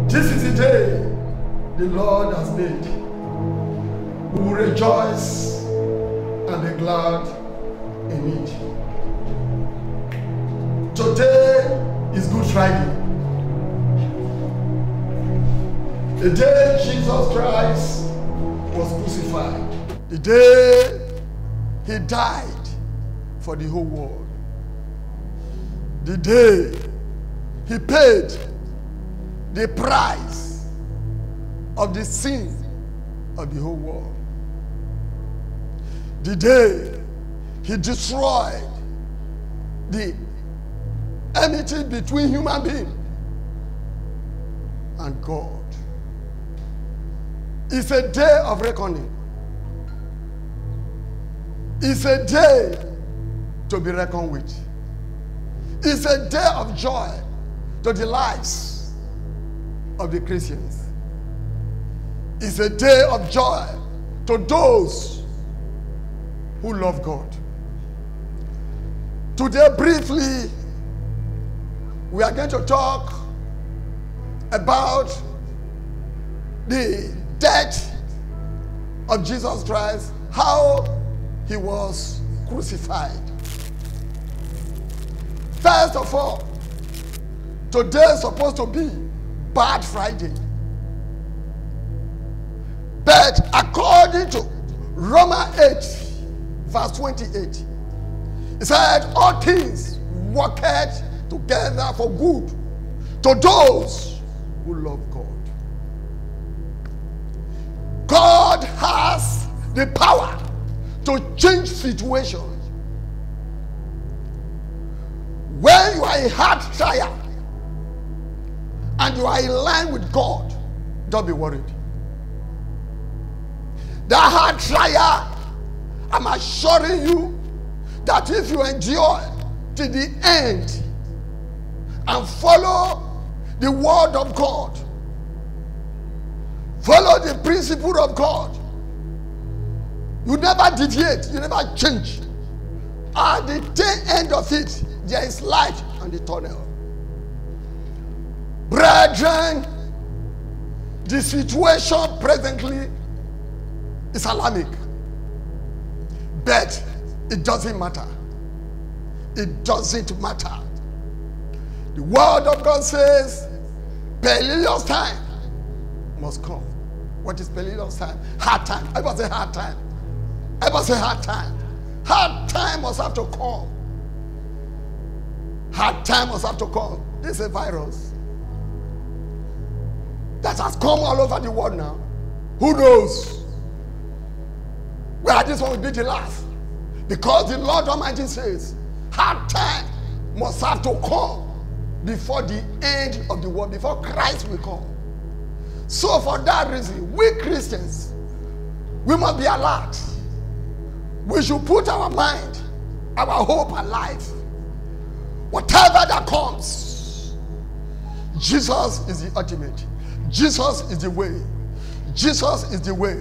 This is the day the Lord has made. We will rejoice and be glad in it. Today is Good Friday. The day Jesus Christ was crucified. The day he died for the whole world. The day he paid the price of the sin of the whole world. The day he destroyed the enmity between human being and God. It's a day of reckoning. It's a day to be reckoned with. It's a day of joy to the lives of the Christians. It's a day of joy to those who love God. Today, briefly, we are going to talk about the death of Jesus Christ, how he was crucified. First of all, today is supposed to be Bad Friday. But according to Romans 8, verse 28, it said, all things work together for good to those who love God. God has the power to change situations. When you are in hard trial and you are in line with God, don't be worried. That hard trial, I'm assuring you that if you endure to the end and follow the word of God, follow the principle of God, you never deviate, you never change. At the tail end of it, there is light on the tunnel. Brethren, the situation presently is alarming. But it doesn't matter. It doesn't matter. The word of God says, perilous time must come. What is perilous time? Hard time. I must say hard time. I must say hard time. Hard time must have to come. Hard time must have to come. This is a virus that has come all over the world now. Who knows where this one will be the last? Because the Lord Almighty says, hard time must have to come before the end of the world, before Christ will come. So for that reason, we Christians, we must be alert. We should put our mind, our hope alive. Whatever that comes, Jesus is the ultimate. Jesus is the way. Jesus is the way.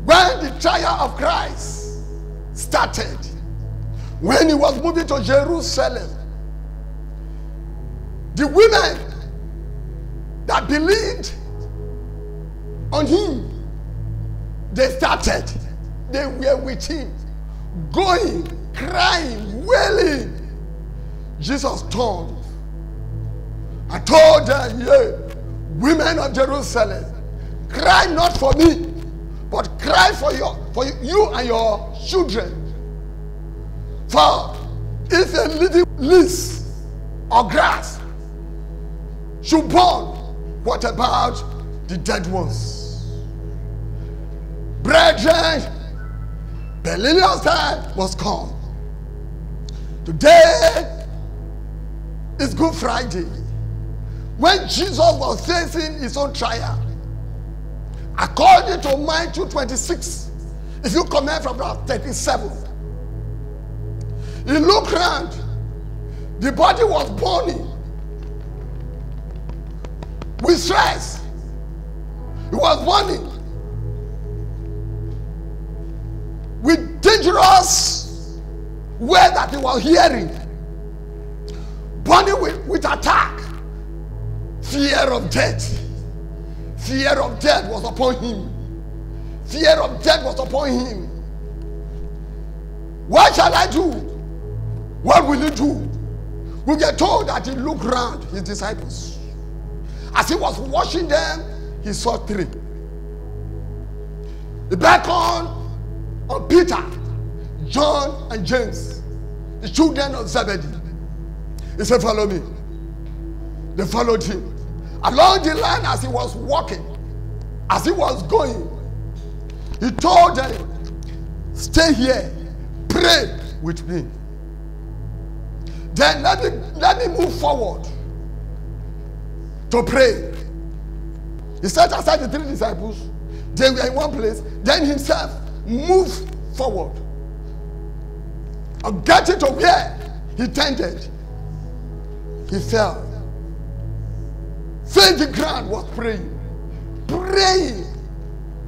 When the trial of Christ started, when he was moving to Jerusalem, the women that believed on him, they were with him, going, crying, wailing. Jesus turned and told them, yeah, women of Jerusalem, cry not for me, but cry for you and your children. For if a living leaf or grass should burn, what about the dead ones? Brethren, perilous time must come. Today is Good Friday. When Jesus was facing his own trial, according to Matthew 26, if you comment from verse 37, he looked around, the body was burning with stress. It was burning with dangerous word that he was hearing, burning with attack, Fear of death. Fear of death was upon him. Fear of death was upon him. What shall I do? What will he do? We get told that he looked round his disciples. As he was watching them, he saw three. He beckoned on Peter, John, and James, the children of Zebedee. He said, follow me. They followed him. Along the line as he was walking, as he was going, he told them, stay here, pray with me. Then let me move forward to pray. He set aside the three disciples. They were in one place. Then himself moved forward. And getting to where he tended, he fell. Fell the ground, was praying. Praying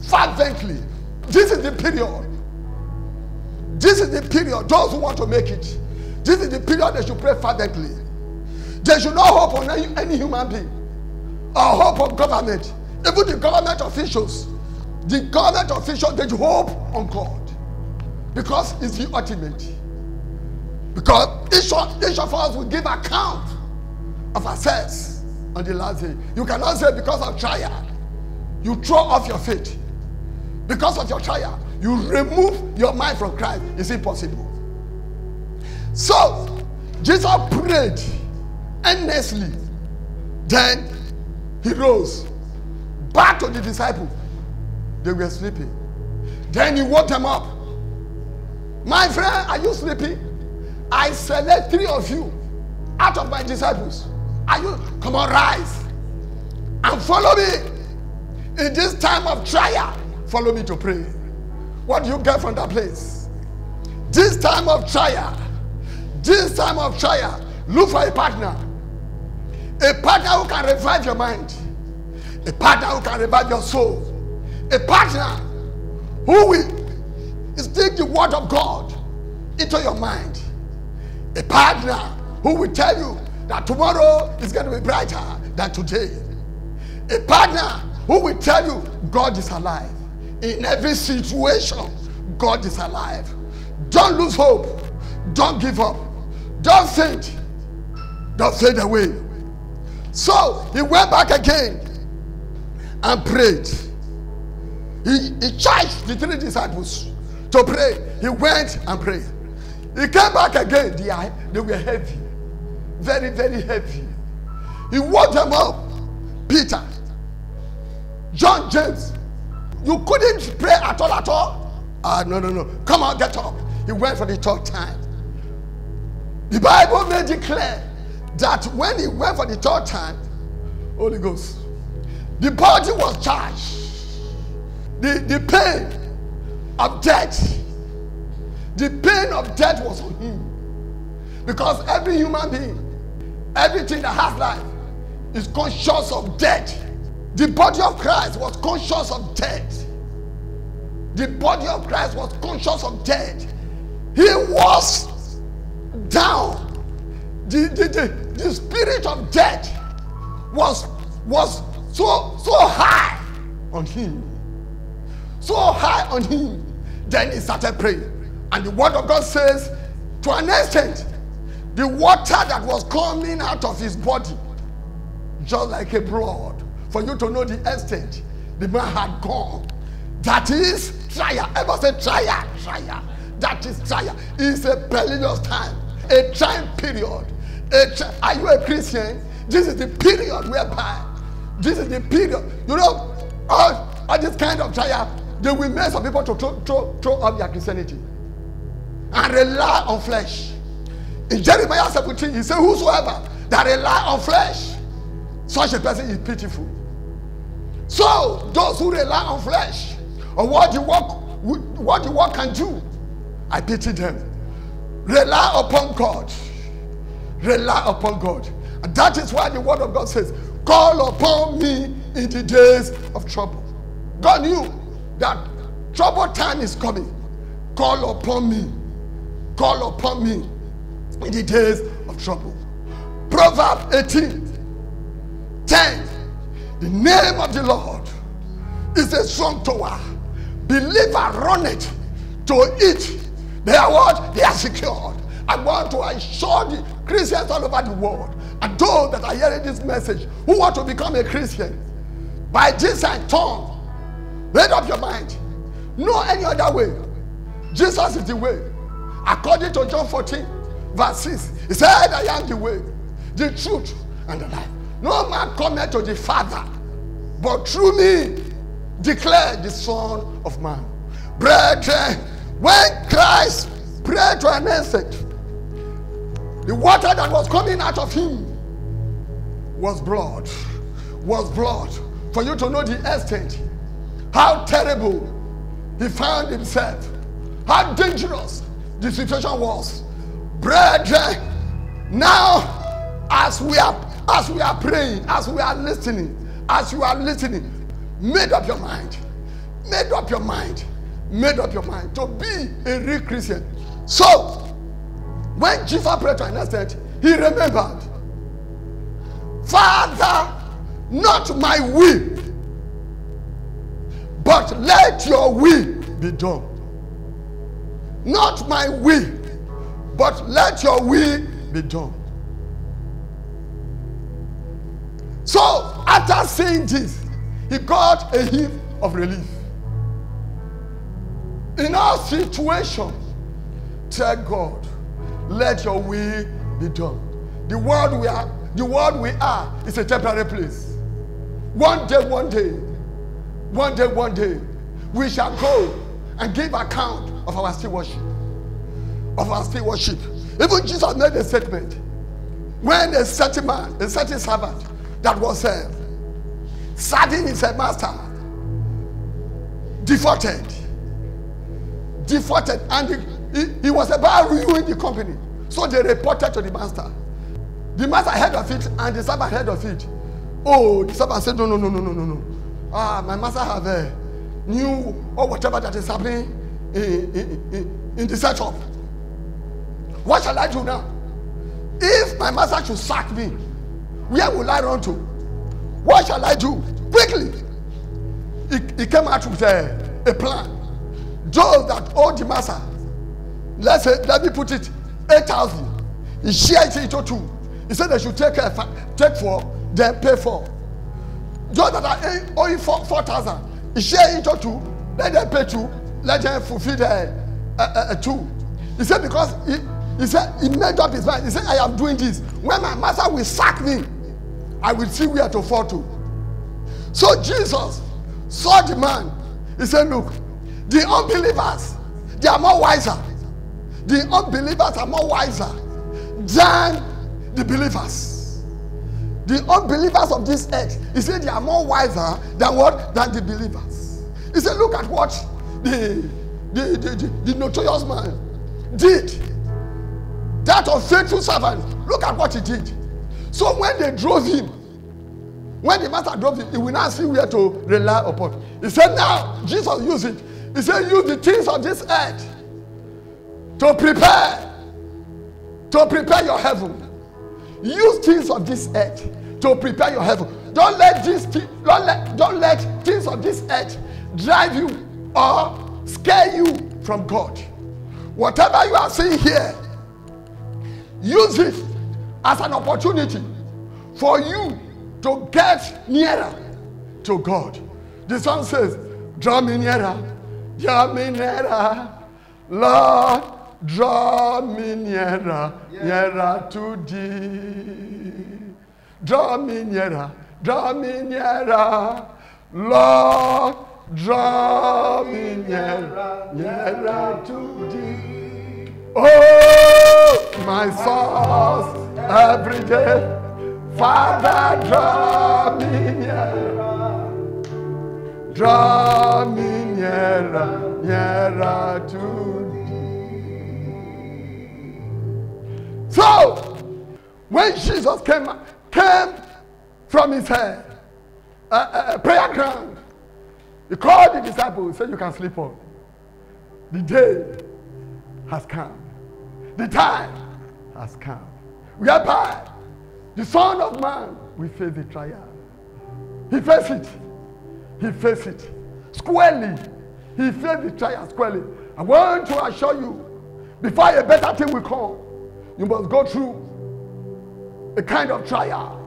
fervently. This is the period. This is the period. Those who want to make it, this is the period they should pray fervently. They should not hope on any human being or hope on government. Even the government officials, they should hope on God, because it's the ultimate. Because each of us will give account of ourselves on the last day. You cannot say because of trial you throw off your faith. Because of your trial you remove your mind from Christ. It's impossible. So Jesus prayed earnestly. Then he rose back to the disciples. They were sleeping. Then he woke them up. My friend, are you sleeping? I select three of you out of my disciples. Are you? Come on, rise and follow me. In this time of trial, follow me to pray. What do you get from that place? This time of trial, look for a partner. A partner who can revive your mind. A partner who can revive your soul. A partner who will stick the word of God into your mind. A partner who will tell you that tomorrow is going to be brighter than today. A partner who will tell you God is alive. In every situation, God is alive. Don't lose hope. Don't give up. Don't faint. Don't fade away. So he went back again and prayed. He charged the three disciples to pray. He went and prayed. He came back again. They were heavy. Very, very heavy. He woke them up. Peter, John, James. You couldn't pray at all. No. Come on, get up. He went for the third time. The Bible made it clear that when he went for the third time, Holy Ghost, the body was charged. The pain of death. The pain of death was on him. Because every human being, everything that has life, is conscious of death. The body of Christ was conscious of death. The body of Christ was conscious of death. He was down. The spirit of death was so high on him. So high on him. Then he started praying. And the word of God says, to an extent, the water that was coming out of his body, just like a blood, for you to know the extent the man had gone. That is trial. Ever say trial? Trial. That is trial. It's a perilous time. A trying period. Are you a Christian? This is the period whereby, this is the period. You know, all this kind of trial, they will make some people to throw up their Christianity and rely on flesh. In Jeremiah 17, he said, whosoever that rely on flesh, such a person is pitiful. So those who rely on flesh, or what the work can do, I pity them. Rely upon God. Rely upon God. And that is why the word of God says, call upon me in the days of trouble. God knew that trouble time is coming. Call upon me. Call upon me in the days of trouble. Proverbs 18:10 The name of the Lord is a strong tower. Believer run it to it. They are what? They are secured. I want to assure the Christians all over the world and those that are hearing this message who want to become a Christian, by this I turn, made up your mind. No any other way. Jesus is the way. According to John 14, verse 6, he said, I am the way, the truth, and the life. No man cometh to the Father, but through me, declare the Son of Man. Brethren, when Christ prayed to an insect, the water that was coming out of him was blood. Was blood. For you to know the extent, how terrible he found himself, how dangerous the situation was. Brethren, now as we are praying, as we are listening, made up your mind. Made up your mind. Made up your mind to be a real Christian. So, when Jesus prayed to an extent, he remembered, Father, not my will, but let your will be done. Not my will, but let your will be done. So, after saying this, he got a heap of relief. In our situation, tell God, let your will be done. The world we are is a temporary place. One day, we shall go and give account of our stewardship. Even Jesus made a statement when a certain man, a certain servant that was serving his master defaulted, and he was about to ruin the company. So they reported to the master. The master heard of it and the servant heard of it. Oh, the servant said, no. My master have knew or whatever that is happening in the setup. What shall I do now? If my master should sack me, where will I run to? What shall I do? Quickly. He came out with a plan. Those that owe the master, let me put it, 8,000. He shared it into two. He said they should take 4, then pay 4. Those that are owing 4,000, he shared it into 2, let them pay 2, let them fulfill the 2. He said because he said he made up his mind. He said, I am doing this. When my master will sack me, I will see where to fall to. So Jesus saw the man. He said, look, the unbelievers, they are more wiser. The unbelievers are more wiser than the believers. The unbelievers of this earth, he said, they are more wiser than what? Than the believers. He said, look at what the notorious man did. That unfaithful servant, look at what he did. So when they drove him, when the master drove him, he will not see where to rely upon. He said, now, Jesus used it. He said, use the things of this earth to prepare your heaven. Use things of this earth to prepare your heaven. Don't let things of this earth drive you or scare you from God. Whatever you are seeing here, use it as an opportunity for you to get nearer to God. The song says, draw me nearer, Lord, draw me nearer, nearer to thee. Draw me nearer, Lord, draw me nearer, nearer to thee. Oh, my source, every day, Father, draw me nearer, nearer to thee. So, when Jesus came from his prayer ground, he called the disciples, said, you can sleep on. The day has come. The time has come. Whereby the Son of Man will face the trial. He faced it. He faced it squarely. He faced the trial squarely. I want to assure you, before a better thing will come, you must go through a kind of trial.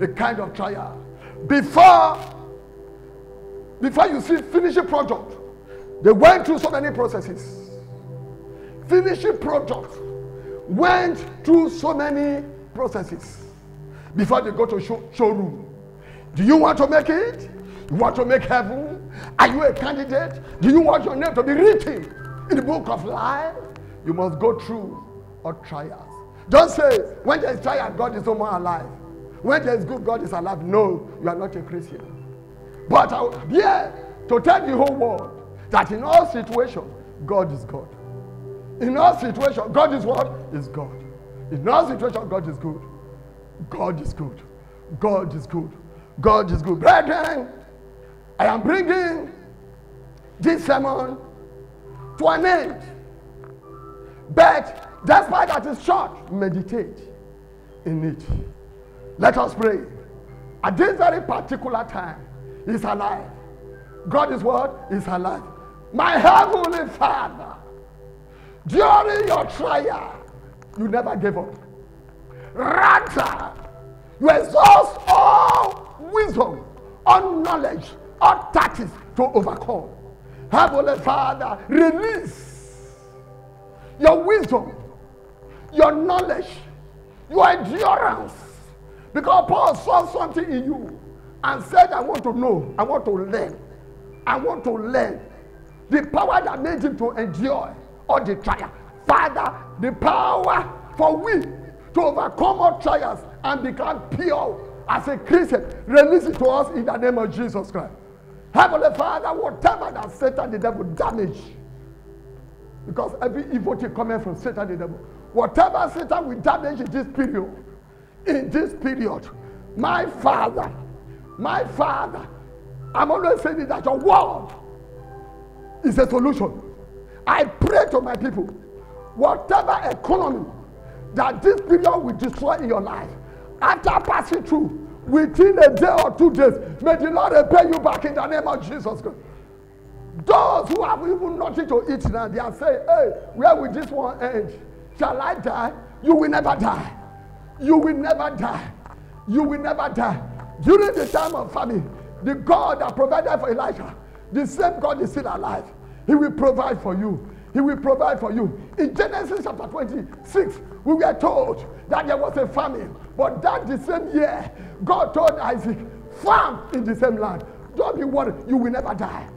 A kind of trial. Before you see finishing product, they went through so many processes. Finishing product went through so many processes before they go to showroom. Do you want to make it? You want to make heaven? Are you a candidate? Do you want your name to be written in the book of life? You must go through all trials. Don't say, when there is trial, God is no more alive. When there is good, God is alive. No, you are not a Christian. But I am here to tell the whole world that in all situations, God is God. In all situations, God is what? Is God. In all situations, God is good. God is good. God is good. God is good. Brethren, I am bringing this sermon to an end. But despite that it's short, meditate in it. Let us pray. At this very particular time, He's alive. God is what? Is alive. My heavenly Father, during your trial, you never gave up. Rather, you exhaust all wisdom, all knowledge, all tactics to overcome. Heavenly Father, release your wisdom, your knowledge, your endurance. Because Paul saw something in you and said, I want to know, I want to learn. I want to learn. The power that made him to endure all the trials. Father, the power for we to overcome all trials and become pure as a Christian, release it to us in the name of Jesus Christ. Heavenly Father, whatever that Satan the devil damage, because every evil thing coming from Satan the devil, whatever Satan will damage in this period, my Father, I'm always saying that your word is a solution. I pray to my people, whatever economy that this period will destroy in your life, after passing through, within a day or 2 days, may the Lord repay you back in the name of Jesus Christ. Those who have even nothing to eat now, they are saying, hey, where will this one end? Shall I die? You will never die. You will never die. You will never die. During the time of famine, the God that provided for Elijah, the same God is still alive. He will provide for you. He will provide for you. In Genesis chapter 26, we were told that there was a famine. But that the same year, God told Isaac, farm in the same land. Don't be worried. You will never die.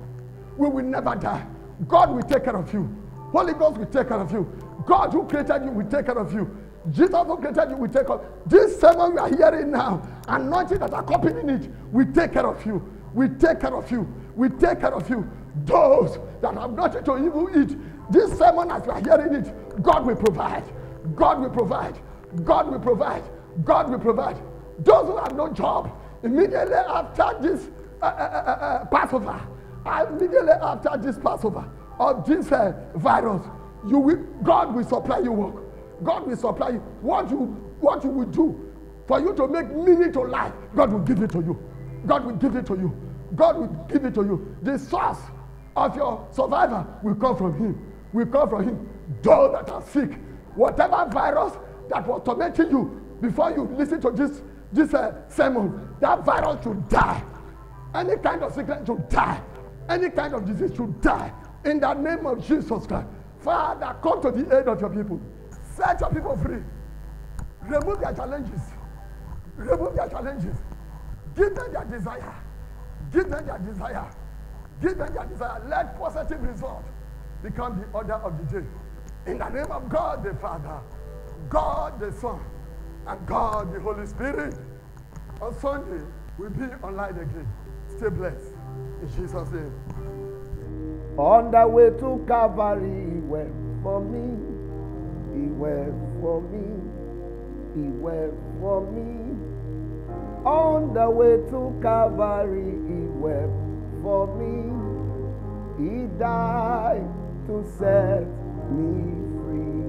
We will never die. God will take care of you. Holy Ghost will take care of you. God who created you will take care of you. Jesus who created you will take care of you. This sermon we are hearing now, anointing that accompanying it, will take care of you. We take care of you. We take care of you. Those that have nothing to even eat, this sermon as we are hearing it, God will provide. God will provide. God will provide. God will provide. Those who have no job, immediately after this Passover, immediately after this Passover of this virus, God will supply you work. God will supply you. What you will do for you to make meaning to life, God will give it to you. God will give it to you. God will give it to you. The source of your survival will come from Him. Will come from Him. Those that are sick, whatever virus that was tormenting you before you listen to this sermon, that virus should die. Any kind of sickness should die. Any kind of disease should die. In the name of Jesus Christ. Father, come to the aid of your people. Set your people free. Remove their challenges. Remove their challenges. Give them their desire. Give them their desire. Give them their desire. Let positive results become the order of the day. In the name of God the Father, God the Son, and God the Holy Spirit. On Sunday, we'll be online again. Stay blessed. In Jesus' name. On the way to Calvary, He went for me. He went for me. He went for me. On the way to Calvary, He went for me. He died to set me free.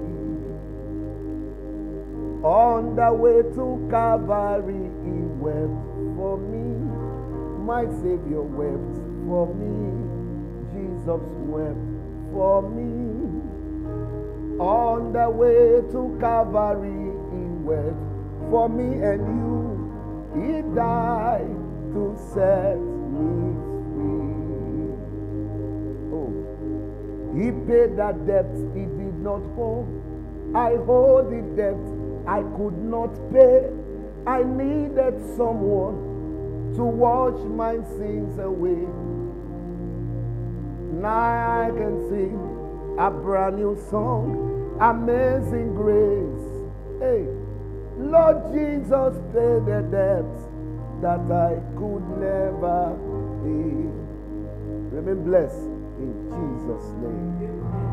On the way to Calvary, he wept for me. My Savior wept for me. Jesus wept for me. On the way to Calvary, he wept for me and you. He died to set me free. Oh, he paid that debt he did not owe. I hold the debt I could not pay. I needed someone to wash my sins away. Now I can sing a brand new song, Amazing Grace. Hey, Lord Jesus paid the debt that I could never pay. Remain blessed in Jesus' name.